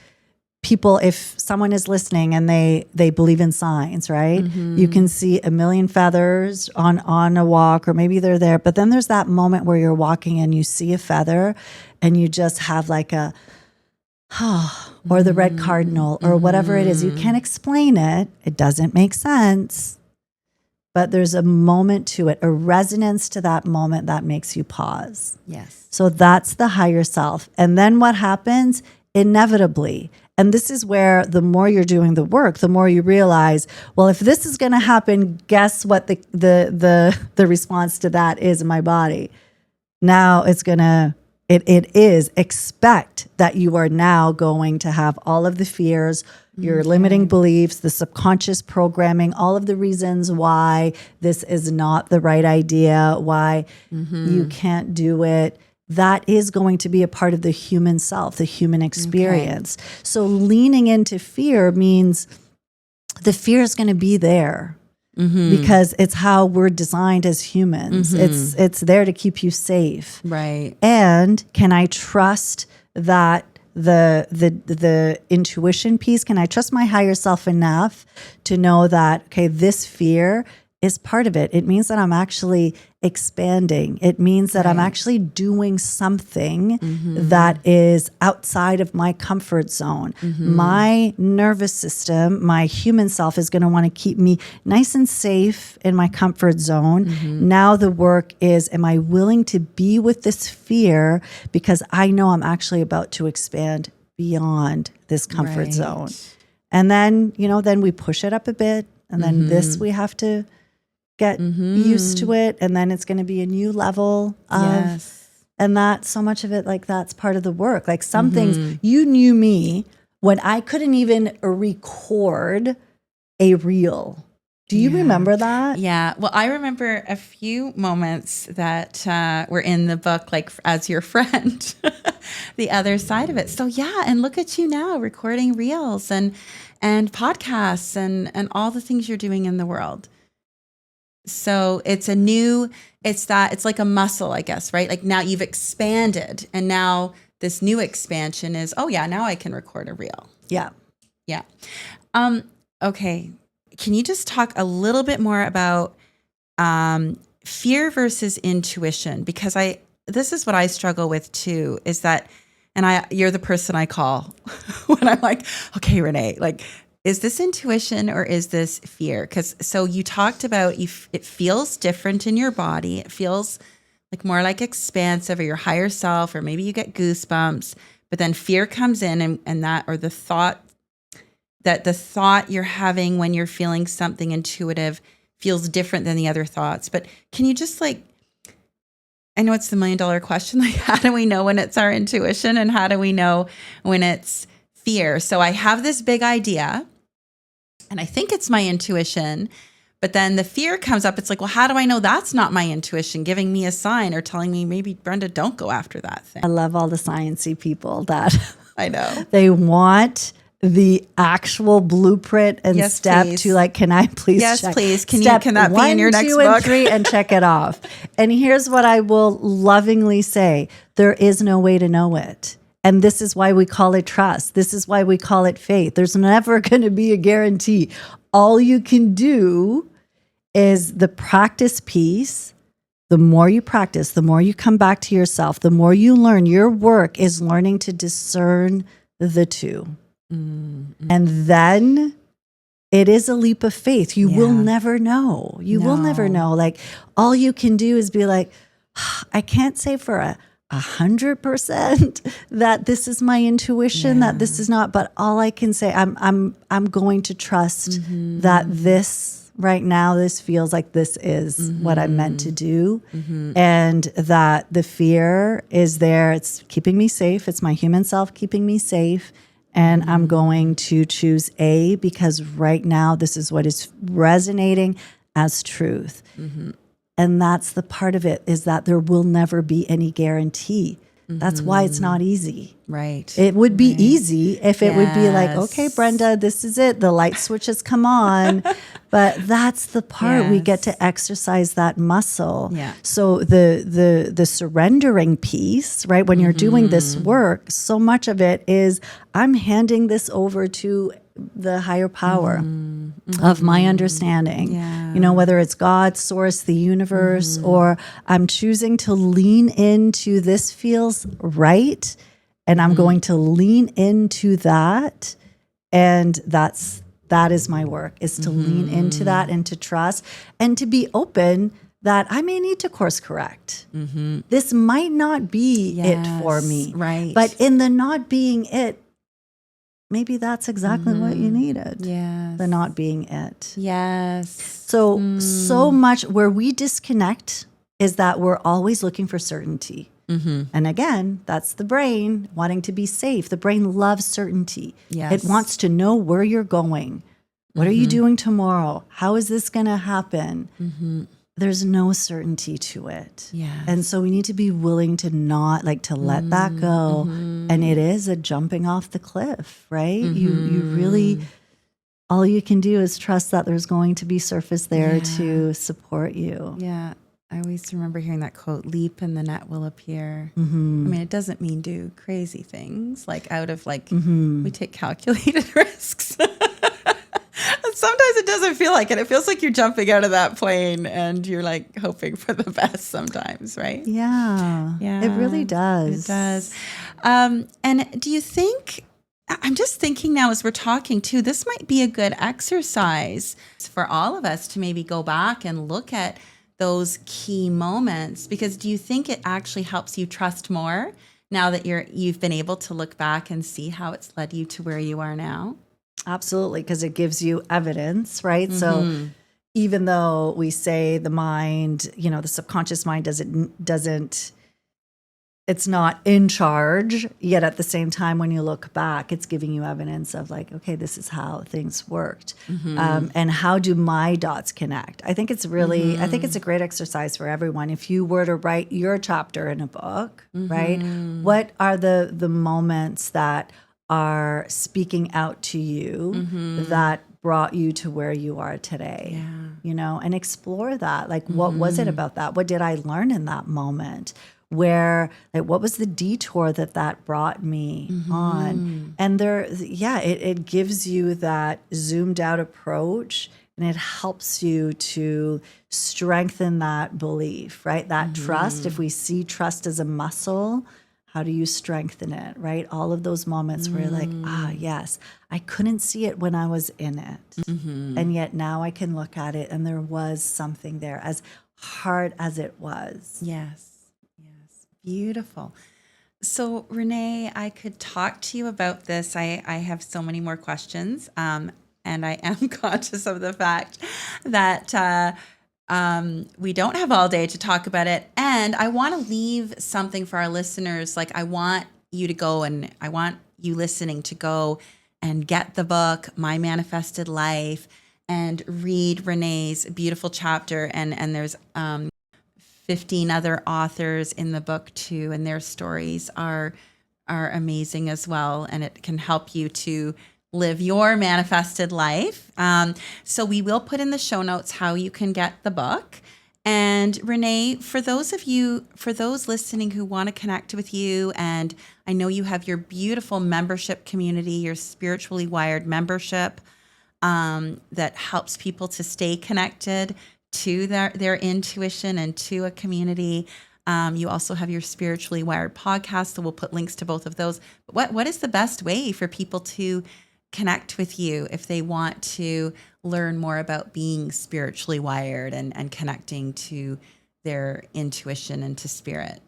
People, if someone is listening and they believe in signs, right? You can see 1 million feathers on a walk, or maybe they're there, but then there's that moment where you're walking and you see a feather and you just have like a, or the red cardinal, or whatever it is. You can't explain it. It doesn't make sense. But there's a moment to it, a resonance to that moment that makes you pause. Yes. So that's the higher self. And then what happens? Inevitably. And this is where the more you're doing the work, the more you realize, well, if this is going to happen, guess what the response to that is in my body? Now it is expect that you are now going to have all of the fears, your limiting beliefs, the subconscious programming, all of the reasons why this is not the right idea, why you can't do it. that is going to be a part of the human self, the human experience. So leaning into fear means the fear is going to be there because it's how we're designed as humans. It's there to keep you safe. Right. And can I trust that the intuition piece, can I trust my higher self enough to know that, okay, this fear is part of it. It means that I'm actually expanding. It means that I'm actually doing something that is outside of my comfort zone. My nervous system, my human self is going to want to keep me nice and safe in my comfort zone. Now the work is, am I willing to be with this fear because I know I'm actually about to expand beyond this comfort zone. And then, then we push it up a bit. And then this we have to get used to it, and then it's going to be a new level of, and that so much of it, like that's part of the work. Like some things, you knew me when I couldn't even record a reel. Do you remember that? Yeah. Well, I remember a few moments that were in the book, like as your friend, the other side of it. So yeah, and look at you now recording reels and podcasts and all the things you're doing in the world. So it's like a muscle, I guess, right? Like now you've expanded, and now this new expansion is, now I can record a reel. Yeah. Yeah. Okay. Can you just talk a little bit more about fear versus intuition? Because this is what I struggle with too, is that, and you're the person I call when I'm like, okay, Renée, like, is this intuition or is this fear? So you talked about it feels different in your body. It feels like more like expansive or your higher self, or maybe you get goosebumps, but then fear comes in and that, or the thought you're having when you're feeling something intuitive feels different than the other thoughts. But can you just I know it's the $1 million question, like how do we know when it's our intuition and how do we know when it's fear? So I have this big idea and I think it's my intuition, but then the fear comes up. It's like, well, how do I know that's not my intuition giving me a sign or telling me maybe, Brenda, don't go after that thing? I love all the sciencey people that I know. They want the actual blueprint and step please. To like, can I please check? Yes, please. Can that one, be in your next 2, book? and 3 and check it off. And here's what I will lovingly say. There is no way to know it. And this is why we call it trust. This is why we call it faith. There's never going to be a guarantee. All you can do is the practice piece. The more you practice, the more you come back to yourself, the more you learn. Your work is learning to discern the two. Mm-hmm. And then it is a leap of faith. You will never know. You will never know. Like all you can do is be like, I can't say for 100% that this is my intuition, that this is not, but all I can say, I'm going to trust that this right now, this feels like this is what I'm meant to do. And that the fear is there. It's keeping me safe. It's my human self keeping me safe. And I'm going to choose A because right now this is what is resonating as truth. And that's the part of it, is that there will never be any guarantee. That's why it's not easy. Right. It would be easy if it would be like, okay, Brenda, this is it. The light switches come on. But that's the part we get to exercise that muscle. Yeah. So the surrendering piece, right? When you're doing this work, so much of it is I'm handing this over to the higher power of my understanding. You know, whether it's God, source, the universe, or I'm choosing to lean into this feels right. And I'm going to lean into that. And that is my work, is to lean into that and to trust and to be open that I may need to course correct. This might not be it for me. Right. But in the not being it, maybe that's exactly what you needed. Yes. The not being it. Yes. So much where we disconnect is that we're always looking for certainty. And again, that's the brain wanting to be safe. The brain loves certainty. Yes. It wants to know where you're going. What are you doing tomorrow? How is this going to happen? there's no certainty to it. Yeah. And so we need to be willing to not to let that go. And it is a jumping off the cliff, right? You really, all you can do is trust that there's going to be surface there to support you. Yeah. I always remember hearing that quote, leap and the net will appear. I mean, it doesn't mean do crazy things out of we take calculated risks. Sometimes it doesn't feel like it. It feels like you're jumping out of that plane and you're hoping for the best sometimes, right? Yeah. Yeah. It really does. It does. And do you think, I'm just thinking now as we're talking too, this might be a good exercise for all of us to maybe go back and look at those key moments, because do you think it actually helps you trust more now that you've been able to look back and see how it's led you to where you are now? Absolutely, because it gives you evidence, right? So even though we say the mind, the subconscious mind doesn't, it's not in charge, yet at the same time, when you look back, it's giving you evidence of okay, this is how things worked. And how do my dots connect? I think it's really, I think it's a great exercise for everyone. If you were to write your chapter in a book, right? What are the moments that are speaking out to you that brought you to where you are today? And explore that. What was it about that? What did I learn in that moment? Where, what was the detour that brought me on? And it gives you that zoomed out approach, and it helps you to strengthen that belief, right? That trust. If we see trust as a muscle, how do you strengthen it, right? All of those moments where you're yes, I couldn't see it when I was in it. And yet now I can look at it and there was something there, as hard as it was. Yes. Beautiful. So Renée, I could talk to you about this. I have so many more questions. And I am conscious of the fact that we don't have all day to talk about it. And I want to leave something for our listeners. I want you to go, and I want you listening to go and get the book, My Manifested Life, and read Renée's beautiful chapter. And there's 15 other authors in the book too, and their stories are amazing as well. And it can help you to live your manifested life. So we will put in the show notes how you can get the book. And Renée, for those listening who want to connect with you, and I know you have your beautiful membership community, your Spiritually Wired membership, that helps people to stay connected to their intuition and to a community. You also have your Spiritually Wired podcast, so we'll put links to both of those. But what is the best way for people to connect with you if they want to learn more about being spiritually wired and connecting to their intuition and to spirit?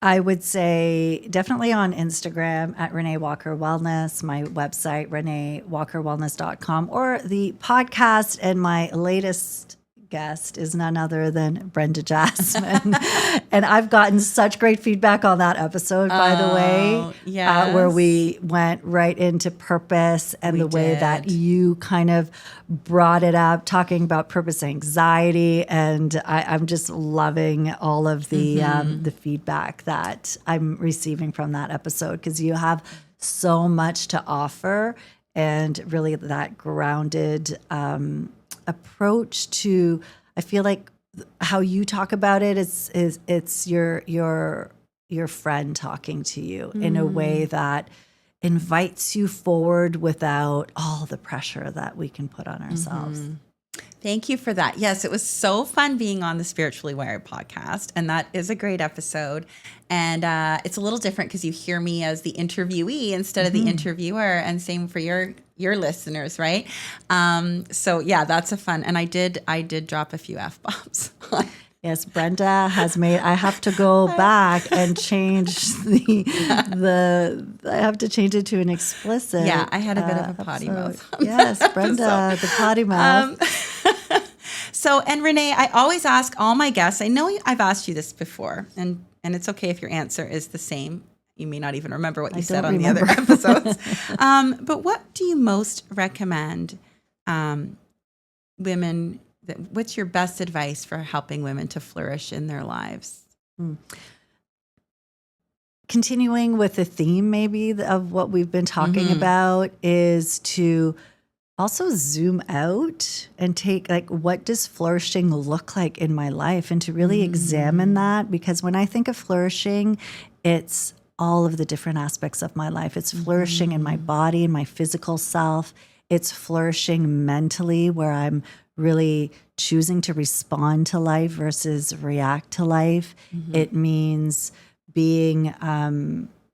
I would say definitely on Instagram at Renée Walker Wellness, my website, ReneeWalkerWellness.com, or the podcast. And my latest guest is none other than Brenda Jasmine. And I've gotten such great feedback on that episode, by the way, where we went right into purpose and the way that you kind of brought it up, talking about purpose anxiety. And I'm just loving all of the feedback that I'm receiving from that episode, because you have so much to offer, and really that grounded approach to, I feel like how you talk about it is it's your friend talking to you in a way that invites you forward without all the pressure that we can put on ourselves. Thank you for that. Yes, it was so fun being on the Spiritually Wired podcast, and that is a great episode. And it's a little different because you hear me as the interviewee instead of the interviewer, and same for your listeners, right? So yeah, that's a fun. And I did drop a few F-bombs. Yes, Brenda has made. I have to go back and change I have to change it to an explicit. Yeah, I had a bit of a potty mouth. Yes, Brenda, the potty mouth. So, and Renée, I always ask all my guests. I know I've asked you this before, and it's okay if your answer is the same. You may not even remember what you said on the other episodes. But what do you most recommend women what's your best advice for helping women to flourish in their lives? Continuing with the theme maybe of what we've been talking about is to also zoom out and take, like, what does flourishing look like in my life, and to really examine that, because when I think of flourishing, it's all of the different aspects of my life. It's flourishing in my body and my physical self. It's flourishing mentally, where I'm really choosing to respond to life versus react to life. It means being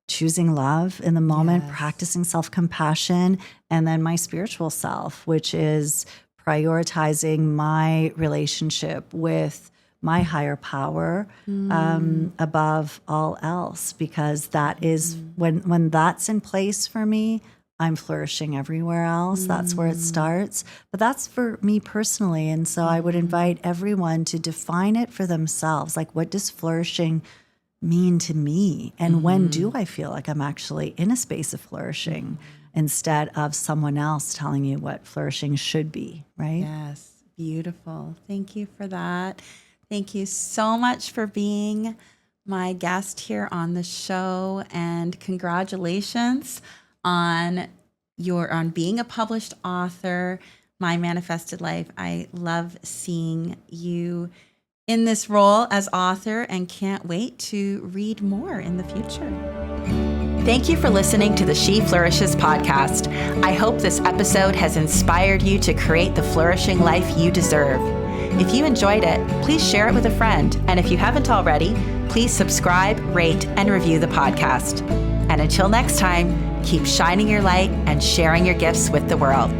choosing love in the moment, practicing self-compassion, and then my spiritual self, which is prioritizing my relationship with my higher power above all else, because that is when that's in place for me, I'm flourishing everywhere else. That's where it starts. But that's for me personally. And so I would invite everyone to define it for themselves. Like, what does flourishing mean to me? And when do I feel like I'm actually in a space of flourishing instead of someone else telling you what flourishing should be, right? Yes, beautiful. Thank you for that. Thank you so much for being my guest here on the show, and congratulations on being a published author, My Manifested Life. I love seeing you in this role as author and can't wait to read more in the future. Thank you for listening to the She Flourishes podcast. I hope this episode has inspired you to create the flourishing life you deserve. If you enjoyed it, please share it with a friend. And if you haven't already, please subscribe, rate, and review the podcast. And until next time, keep shining your light and sharing your gifts with the world.